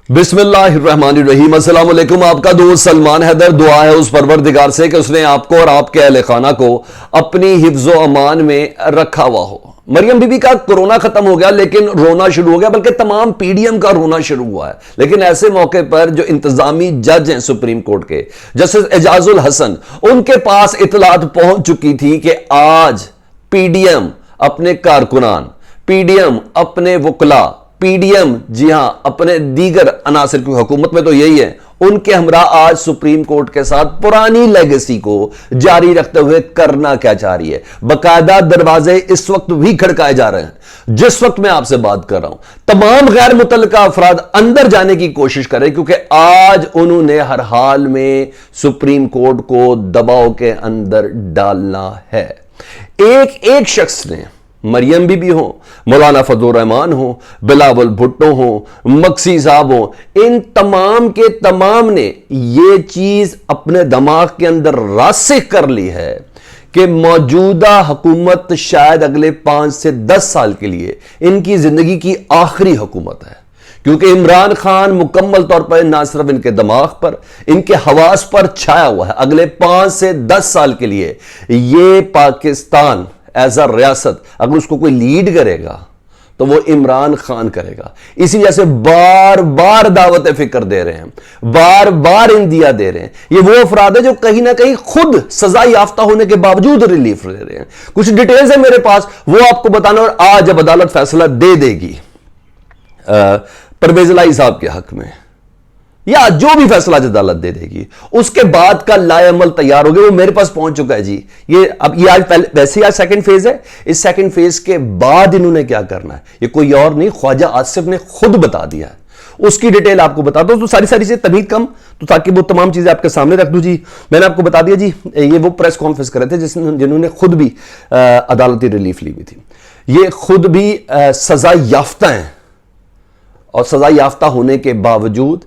बिस्मिल्लाहिर्रहमानिर्रहीम। अस्सलाम वालेकुम। आपका दोस्त सलमान हैदर। दुआ है उस परवरदिगार से कि उसने आपको और आपके अहले खाना को अपनी हिफ्ज़ो अमान में रखा हुआ हो। मरियम बीबी का कोरोना खत्म हो गया लेकिन रोना शुरू हो गया, बल्कि तमाम पीडीएम का रोना शुरू हुआ है। लेकिन ऐसे मौके पर जो इंतजामी जज हैं सुप्रीम कोर्ट के, जस्टिस एजाजुल हसन, उनके पास इतलात पहुंच चुकी थी कि आज पीडीएम अपने कारकुनान, पीडीएम अपने वकला, पीडीएम जी हां अपने दीगर अनासर की हुकूमत में तो यही है, उनके हमरा आज सुप्रीम कोर्ट के साथ पुरानी लेगेसी को जारी रखते हुए करना क्या चाह रही है। बकायदा दरवाजे इस वक्त भी खड़काए जा रहे हैं जिस वक्त मैं आपसे बात कर रहा हूं। तमाम गैर मुतल्लिका अफराद अंदर जाने की कोशिश करें क्योंकि आज उन्होंने हर हाल में सुप्रीम कोर्ट को दबाव के अंदर डालना है। एक एक शख्स ने, मरियम बीबी हो, मौलाना फजलुर रहमान हो, बिलावल भुट्टो हो, मक्सी साहब हो, इन तमाम के तमाम ने यह चीज अपने दिमाग के अंदर रासिख कर ली है कि मौजूदा हुकूमत शायद अगले 5 से 10 साल के लिए इनकी जिंदगी की आखिरी हुकूमत है, क्योंकि इमरान खान मुकम्मल तौर पर ना सिर्फ इनके दिमाग पर, इनके हवास पर छाया हुआ है। अगले 5 से 10 साल के लिए यह पाकिस्तान एज अ रियासत अगर उसको कोई लीड करेगा तो वो इमरान खान करेगा। इसी वजह से बार बार दावत फिक्र दे रहे हैं, बार बार इंदिया दे रहे हैं। ये वो अफराद है जो कहीं ना कहीं खुद सजा याफ्ता होने के बावजूद रिलीफ ले रहे हैं। कुछ डिटेल्स है मेरे पास, वो आपको बताना। और आज जब अदालत फैसला दे देगी परवेज इलाही साहब के हक में, या जो भी फैसला अदालत दे देगी, उसके बाद का लाएअमल तैयार हो गया, वो मेरे पास पहुंच चुका है जी। ये आज पहले वैसे ही आज सेकंड फेज है। इस सेकंड फेज के बाद इन्होंने क्या करना है ये कोई और नहीं, ख्वाजा आसिफ ने खुद बता दिया है। उसकी डिटेल आपको बता दो तो सारी चीजें तमीज कम, तो ताकि वो तमाम चीजें आपके सामने रख दूं जी। मैंने आपको बता दिया जी, ये वो प्रेस कॉन्फ्रेंस कर रहे थे जिन्होंने खुद भी अदालती रिलीफ ली हुई थी। ये खुद भी सजा याफ्ता हैं और सजा याफ्ता होने के बावजूद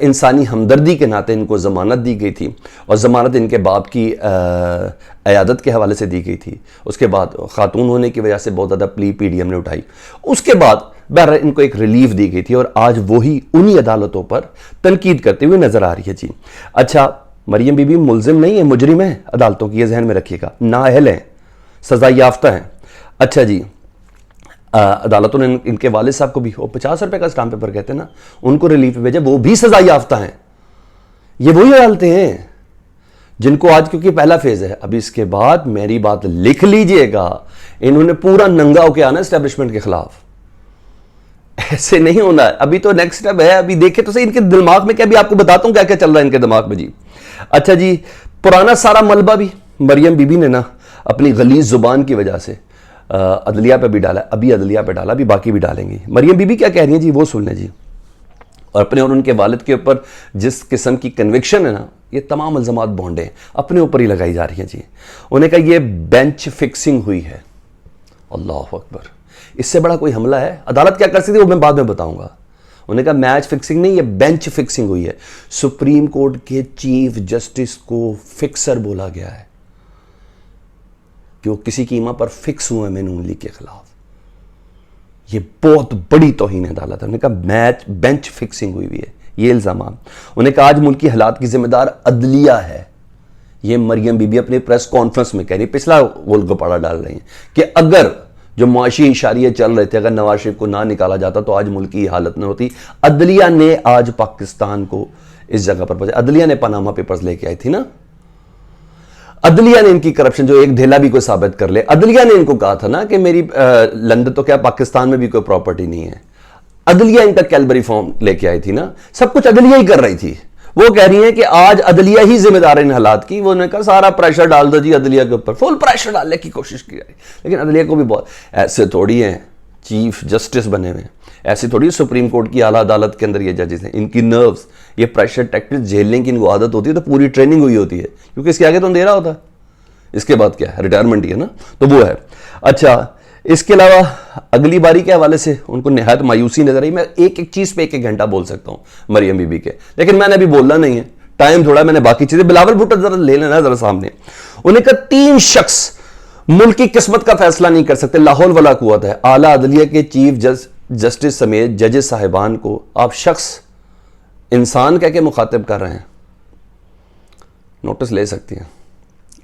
इंसानी हमदर्दी के नाते इनको ज़मानत दी गई थी, और ज़मानत इनके बाप की अयादत के हवाले से दी गई थी। उसके बाद खातून होने की वजह से बहुत ज़्यादा प्ली पीडीएम ने उठाई। उसके बाद बहरहाल इनको एक रिलीफ दी गई थी और आज वही उन्हीं अदालतों पर तनकीद करते हुए नज़र आ रही है जी। अच्छा, मरियम बीबी मुलजिम नहीं है, मुजरिम है अदालतों की, ये जहन में रखिएगा। नाअहल हैं, सजा याफ्ता हैं। अच्छा जी, अदालतों ने इनके वालिद साहब को भी, वो 50 रुपए का स्टाम्प पेपर कहते हैं ना, उनको रिलीफ भेजा, वो भी सजा याफ्ता हैं। ये वही अदालतें हैं जिनको आज, क्योंकि पहला फेज है, अभी इसके बाद मेरी बात लिख लीजिएगा, इन्होंने पूरा नंगा होकर आना एस्टेब्लिशमेंट के खिलाफ। ऐसे नहीं होना है, अभी तो नेक्स्ट स्टेप है। अभी देखे तो सही इनके दिमाग में क्या, अभी आपको बताता हूं क्या क्या चल रहा है इनके दिमाग में जी। अच्छा जी, पुराना सारा मलबा भी मरियम बीबी ने ना अपनी गलीज जुबान की वजह से अदलिया पे भी डाला, अभी अदलिया पे डाला, अभी बाकी भी डालेंगी। मरियम बीबी क्या कह रही है जी, वो सुन लें जी। और अपने और उनके वालिद के ऊपर जिस किस्म की कन्विक्शन है ना, ये तमाम इल्ज़ामात बॉन्डे अपने ऊपर ही लगाई जा रही हैं जी। उन्हें कहा ये बेंच फिक्सिंग हुई है। अल्लाह अकबर, इससे बड़ा कोई हमला है? अदालत क्या कर सकती है वो मैं बाद में बताऊंगा। उन्हें कहा मैच फिक्सिंग नहीं, ये बेंच फिक्सिंग हुई है। सुप्रीम कोर्ट के चीफ जस्टिस को फिक्सर बोला गया है कि वो किसी कीमा पर फिक्स हुए हैं नून लीग के खिलाफ। ये बहुत बड़ी तौहीन अदालत है। उन्होंने कहा मैच बेंच फिक्सिंग हुई है, ये इल्जाम। उन्होंने कहा आज मुल्क की हालात की जिम्मेदार अदलिया है। ये मरियम बीबी अपने प्रेस कॉन्फ्रेंस में कह रही, पिछला गोलगप्पा डाल रही हैं कि अगर जो मुआशी इशारे चल रहे थे, अगर नवाज शरीफ को ना निकाला जाता तो आज मुल्क की हालत न होती। अदलिया ने आज पाकिस्तान को इस जगह पर पहुंचा। अदलिया ने पनामा पेपर्स लेके आई थी ना, अदलिया ने इनकी करप्शन, जो एक ढेला भी कोई साबित कर ले, अदलिया ने इनको कहा था ना कि मेरी लंदन तो क्या पाकिस्तान में भी कोई प्रॉपर्टी नहीं है। अदलिया इनका कैलबरी फॉर्म लेके आई थी ना, सब कुछ अदलिया ही कर रही थी। वो कह रही है कि आज अदलिया ही जिम्मेदार है इन हालात की। वो ने कहा सारा प्रेशर डाल दो जी अदलिया के ऊपर, फुल प्रेशर डालने की कोशिश की जाए। लेकिन अदलिया को भी बहुत, ऐसे थोड़ी है चीफ जस्टिस बने हुए, ऐसी थोड़ी सुप्रीम कोर्ट की आला अदालत के अंदर ये जजेस हैं। इनकी नर्व्स, ये प्रेशर टैक्टिक्स झेलने की इनको आदत होती है, तो पूरी ट्रेनिंग हुई होती है, क्योंकि इसके आगे तो अंधेरा होता है। इसके बाद क्या है, रिटायरमेंट ही है ना, तो वो है। अच्छा, इसके अलावा अगली बारी के हवाले से उनको निहायत मायूसी नजर आई। मैं एक एक चीज पे एक एक घंटा बोल सकता हूं मरियम बीबी के, लेकिन मैंने अभी बोलना नहीं है, टाइम थोड़ा, मैंने बाकी चीजें। बिलावल भुट्टो जरा ले लेना जरा सामने। उन्हें कहा 3 शख्स मुल्क की किस्मत का फैसला नहीं कर सकते, लाहौल वाला कुवत है। आला अदलिया के चीफ जस्टिस समेत जजेस साहिबान को आप शख्स इंसान कह के मुखातिब कर रहे हैं, नोटिस ले सकती हैं।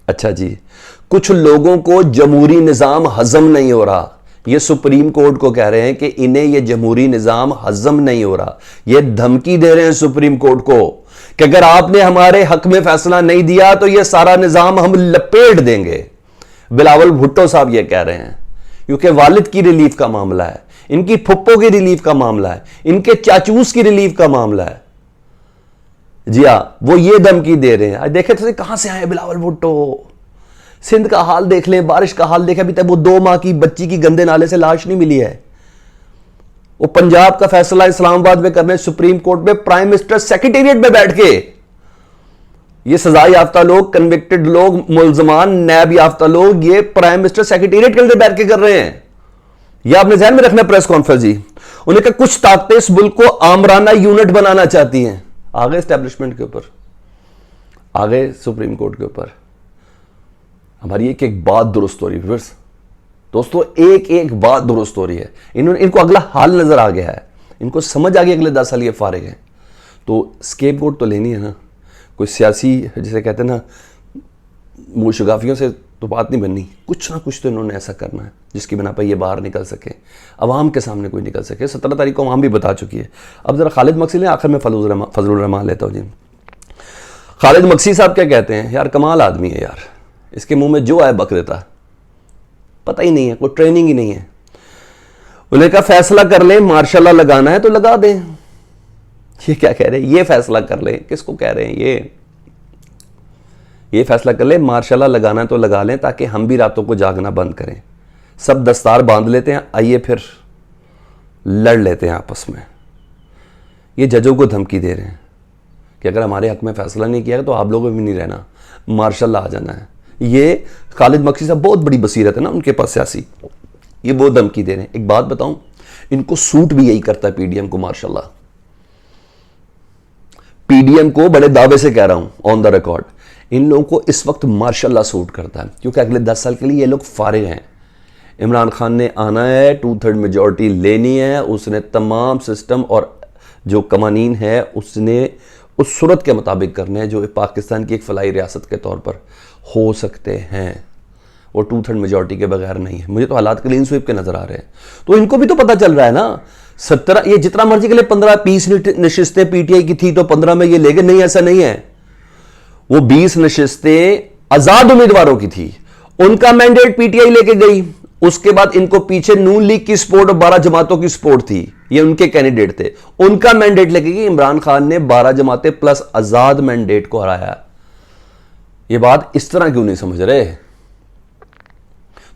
अच्छा जी, कुछ लोगों को जमहूरी निज़ाम हजम नहीं हो रहा, ये सुप्रीम कोर्ट को कह रहे हैं कि इन्हें ये जमहूरी निज़ाम हजम नहीं हो रहा। ये धमकी दे रहे हैं सुप्रीम कोर्ट को कि अगर आपने हमारे हक में फैसला नहीं दिया तो ये सारा निज़ाम हम लपेट देंगे। बिलावल भुट्टो साहब ये कह रहे हैं, क्योंकि वालिद की रिलीफ का मामला है, इनकी फुप्पो की रिलीफ का मामला है, इनके चाचूस की रिलीफ का मामला है। जी हां, वो ये धमकी दे रहे हैं। आज देखे तो कहां से आए बिलावल भुट्टो। सिंध का हाल देख लें, बारिश का हाल देखें, अभी तक वो 2 माह की बच्ची की गंदे नाले से लाश नहीं मिली है। वो पंजाब का फैसला इस्लामाबाद में करने सुप्रीम कोर्ट में प्राइम मिनिस्टर सेक्रेटेरिएट में बैठ के, ये सजा याफ्ता लोग, कन्विक्टेड लोग, मुल्जमान, नैब याफ्ता लोग, ये प्राइम मिनिस्टर सेक्रेटेरिएट के अंदर बैठ के कर रहे हैं। यह आपने ध्यान में रखना। प्रेस कॉन्फ्रेंस जी, उन्हें कहा कुछ ताकतें इस मुल्क को आमराना यूनिट बनाना चाहती हैं। आ गए एस्टेब्लिशमेंट के ऊपर, आ गए सुप्रीम कोर्ट के ऊपर। हमारी एक एक बात दुरुस्त हो रही है दोस्तों, एक एक बात दुरुस्त हो रही है। इनको अगला हाल नजर आ गया है, इनको समझ आ गई अगले 10 साल ये फारिग हैं। तो स्केपगोट तो लेनी है ना, कोई सियासी जिसे कहते हैं ना मुशगाफियों से तो बात नहीं बननी, कुछ ना कुछ तो इन्होंने ऐसा करना है जिसकी बिना पर ये बाहर निकल सके, अवाम के सामने कोई निकल सके। 17 तारीख को अवाम भी बता चुकी है। अब जरा खालिद मक्सी ने आखिर में फजलुर रहमान लेता हूँ जी। खालिद मक्सी साहब क्या कहते हैं, यार कमाल आदमी है यार, इसके मुंह में जो आए बक देता, पता ही नहीं है, कोई ट्रेनिंग ही नहीं है। उन्हें कहा फैसला कर ले, मार्शल लॉ लगाना है तो लगा दें। ये क्या कह रहे हैं, ये फैसला कर ले, किसको कह रहे हैं ये फैसला कर ले, मार्शल लॉ लगाना है तो लगा लें, ताकि हम भी रातों को जागना बंद करें। सब दस्तार बांध लेते हैं, आइए फिर लड़ लेते हैं आपस में। ये जजों को धमकी दे रहे हैं कि अगर हमारे हक में फैसला नहीं किया तो आप लोगों भी नहीं रहना, मार्शल लॉ आ जाना है। ये खालिद मक्सी साहब बहुत बड़ी बसीरत है ना उनके पास सियासी, ये बहुत धमकी दे रहे हैं। एक बात बताऊं, इनको सूट भी यही करता है पीडीएम को मार्शल लॉ। पीडीएम को बड़े दावे से कह रहा हूं ऑन द रिकॉर्ड, इन लोगों को इस वक्त मार्शल लॉ सूट करता है, क्योंकि अगले 10 साल के लिए ये लोग फारिग हैं। इमरान खान ने आना है, 2/3 मेजॉरिटी लेनी है, उसने तमाम सिस्टम और जो कवानीन है उसने उस सूरत के मुताबिक करने हैं जो पाकिस्तान की एक फलाई रियासत के तौर पर हो सकते हैं। वो 2/3 मेजॉरिटी के बगैर नहीं है। मुझे तो हालात क्लीन स्वीप के नजर आ रहे हैं, तो इनको भी तो पता चल रहा है ना। 17 ये जितना मर्जी के लिए 15-20 नशिस्तें पीटीआई की थी तो 15 में ये ले गए, नहीं ऐसा नहीं है। वो 20 नशिस्तें आजाद उम्मीदवारों की थी, उनका मैंडेट पीटीआई लेके गई। उसके बाद इनको पीछे नून लीग की सपोर्ट और 12 जमातों की सपोर्ट थी, ये उनके कैंडिडेट थे, उनका मैंडेट लेके गई। इमरान खान ने 12 जमातें प्लस आजाद मैंडेट को हराया। ये बात इस तरह क्यों नहीं समझ रहे?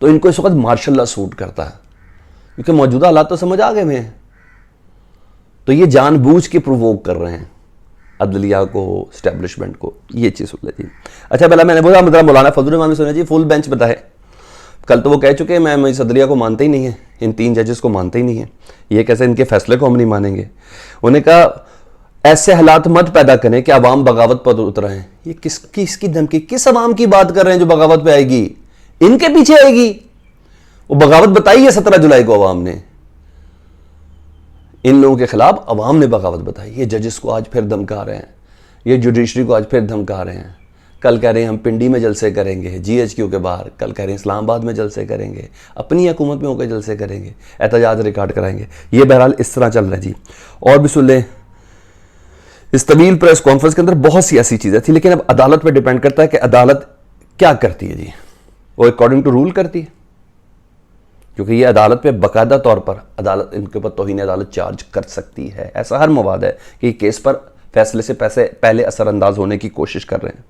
तो इनको इस वक्त मार्शल लॉ सूट करता है, क्योंकि मौजूदा हालात तो समझ आ गए में। तो ये जानबूझ के प्रोवोक कर रहे हैं अदलिया को, स्टैब्लिशमेंट को। ये चीज सुन लीजिए। अच्छा, पहला मैंने बोला मतलब मौलाना फजल रहमान सुना जी, फुल बेंच बताए। कल तो वो कह चुके हैं मैं इस अदलिया को मानते ही नहीं है, इन 3 जजेस को मानते ही नहीं है, ये कैसे इनके फैसले को हम नहीं मानेंगे। उन्हें कहा ऐसे हालात मत पैदा करें कि अवाम बगावत पर उतर हैं। ये किसकी धमकी, किस अवाम की बात कर रहे हैं जो बगावत पे आएगी? इनके पीछे आएगी। वो बगावत बताई है 17 जुलाई को अवाम ने, इन लोगों के खिलाफ अवाम ने बगावत बताई। ये जजेस को आज फिर धमका रहे हैं, ये जुडिशरी को आज फिर धमका रहे हैं। कल कह रहे हैं हम पिंडी में जलसे करेंगे, जीएचक्यू के बाहर, कल कह रहे हैं इस्लामाबाद में जलसे करेंगे, अपनी हुकूमत में होकर जलसे करेंगे, एहतजाज रिकॉर्ड कराएंगे। ये बहरहाल इस तरह चल रहा है जी। और भी सुन लें, इस तवील प्रेस कॉन्फ्रेंस के अंदर बहुत सी ऐसी चीजें थी, लेकिन अब अदालत पर डिपेंड करता है कि अदालत क्या करती है जी। वो अकॉर्डिंग टू रूल करती है, क्योंकि ये अदालत पे बाकायदा तौर पर अदालत इनके ऊपर तौहीन अदालत चार्ज कर सकती है। ऐसा हर मवाद है कि केस पर फैसले से पहले असरअंदाज होने की कोशिश कर रहे हैं।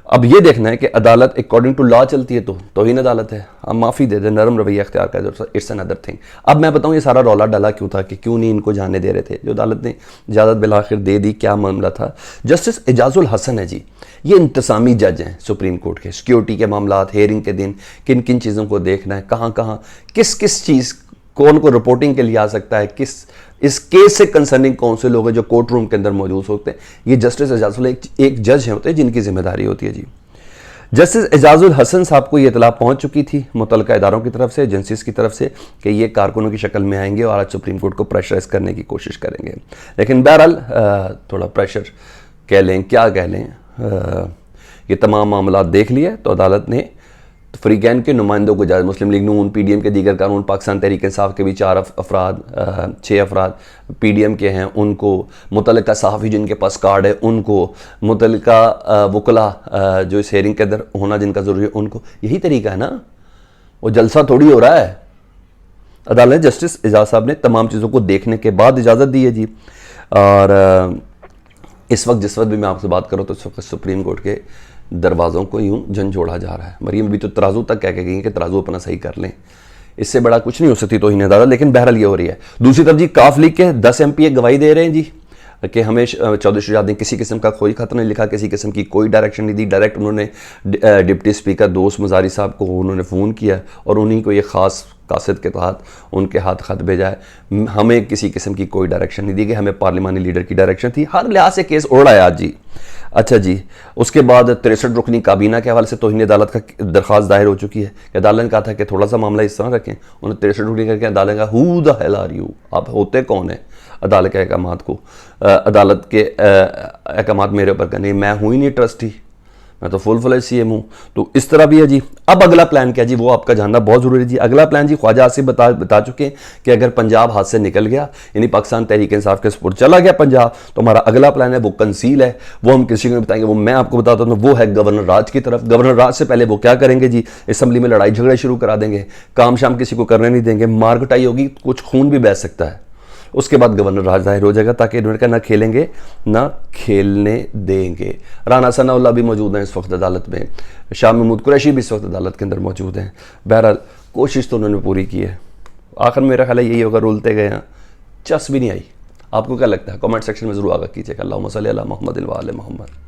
अब ये देखना है कि अदालत अकॉर्डिंग टू लॉ चलती है तो तौहीन अदालत है, हम माफ़ी दे दें, नरम रवैया अख्तियार कर, इट्स एन अदर थिंग। अब मैं बताऊँ ये सारा रौला डाला क्यों था, कि क्यों नहीं इनको जाने दे रहे थे। जो अदालत ने इजाज़त बिलाखिर दे दी, क्या मामला था? जस्टिस एजाजुल हसन है जी, ये इंतज़ामी जज हैं सुप्रीम कोर्ट के। सिक्योरिटी के मामला, हेयरिंग के दिन किन किन चीज़ों को देखना है, कहाँ कहाँ किस किस चीज़ कौन को रिपोर्टिंग के लिए आ सकता है, किस इस केस से कंसर्निंग कौन से लोग हैं जो कोर्ट रूम के अंदर मौजूद होते हैं। ये जस्टिस एजाजुल एक जज हैं होते हैं जिनकी जिम्मेदारी होती है जी। जस्टिस एजाजुल हसन साहब को यह इतला पहुंच चुकी थी मुतल्लिका इदारों की तरफ से, एजेंसीज की तरफ से, कि ये कारकुनों की शक्ल में आएंगे और आज सुप्रीम कोर्ट को प्रेशराइज करने की कोशिश करेंगे। लेकिन बहरहाल थोड़ा प्रेशर कह लें, क्या कह लें, ये तमाम मामला देख लिए तो अदालत ने फ्रीकैन के नुमाइंदों को इजाज़त, मुस्लिम लीग नून, पीडीएम के दीगर कानून, पाकिस्तान तहरीक इंसाफ के भी 6 अफराद पीडीएम के हैं, उनको, मुतल्लिका सहाफ़ी जिनके पास कार्ड है उनको, मुतल्लिका वकला जो इस हेयरिंग के अंदर होना जिनका ज़रूरी है उनको। यही तरीका है ना, वो जलसा थोड़ी हो रहा है। अदालत ने जस्टिस एजाज साहब ने तमाम चीज़ों को देखने के बाद इजाज़त दी है जी। और इस वक्त जिस वक्त भी मैं आपसे बात करूँ तो इस वक्त सुप्रीम कोर्ट के दरवाज़ों को यूं झंझोड़ा जा रहा है। मरीम भी तो तराजू तक कह के गई कि तराजू अपना सही कर लें, इससे बड़ा कुछ नहीं हो सकती तौहीन अदालत। लेकिन बहरहाल ये हो रही है। दूसरी तरफ जी काफ लीग के 10 MP गवाही दे रहे हैं जी कि हमें चौधरी शुजात ने किसी किस्म का कोई खत नहीं लिखा, किसी किस्म की कोई डायरेक्शन नहीं दी। डायरेक्ट उन्होंने डिप्टी स्पीकर दोस्त मजारी साहब को उन्होंने फ़ोन किया और उन्हीं को ये ख़ास कासिद के तहत उनके हाथ खत भेजा है। हमें किसी किस्म की कोई डायरेक्शन नहीं दी गई, हमें पार्लिमानी लीडर की डायरेक्शन थी। हर लिहाज से केस उड़ रहा है आज जी। अच्छा जी, उसके बाद 63 रुकनी काबीना के हवाले से तौहीन अदालत का दरख्वास्त दायर हो चुकी है। अदालत ने कहा था कि थोड़ा सा मामला इस तरह रखें, उन्होंने 63 रुकनी करके अदालत का who the hell are you, आप होते कौन है अदालत के अहकामात को, अदालत के अहकामात मेरे ऊपर करने, मैं हूँ ही नहीं ट्रस्टी, मैं तो फुल फ्लेज CM हूँ। तो इस तरह भी है जी। अब अगला प्लान क्या जी, वो आपका जानना बहुत ज़रूरी है जी। अगला प्लान जी ख्वाजा आसिफ बता चुके हैं कि अगर पंजाब हाथ से निकल गया, यानी पाकिस्तान तहरीक इंसाफ के सपुर्द चला गया पंजाब, तो हमारा अगला प्लान है वो कंसील है, वो हम किसी को नहीं बताएंगे, वो मैं आपको बताता हूँ। वो है गवर्नर राज की तरफ। गवर्नर राज से पहले वो क्या करेंगे जी, असम्बली में लड़ाई झगड़े शुरू करा देंगे, काम शाम किसी को करने नहीं देंगे, मार कुटाई होगी, कुछ खून भी बह सकता है। उसके बाद गवर्नर राज जाहिर हो जाएगा ताकि इन्होंने ना खेलेंगे ना खेलने देंगे। राना सनाउल्लाह भी मौजूद हैं इस वक्त अदालत में, शाह महमूद कुरैशी भी इस वक्त अदालत के अंदर मौजूद हैं। बहरहाल कोशिश तो उन्होंने पूरी की है। आखिर मेरा ख्याल है यही होगा, रुलते गए हैं, चस भी नहीं आई। आपको क्या लगता है? कमेंट सेक्शन में ज़रूर आगाह कीजिएगा। अल्लाहुम्मा सल्ली अला मुहम्मद व आले मुहम्मद।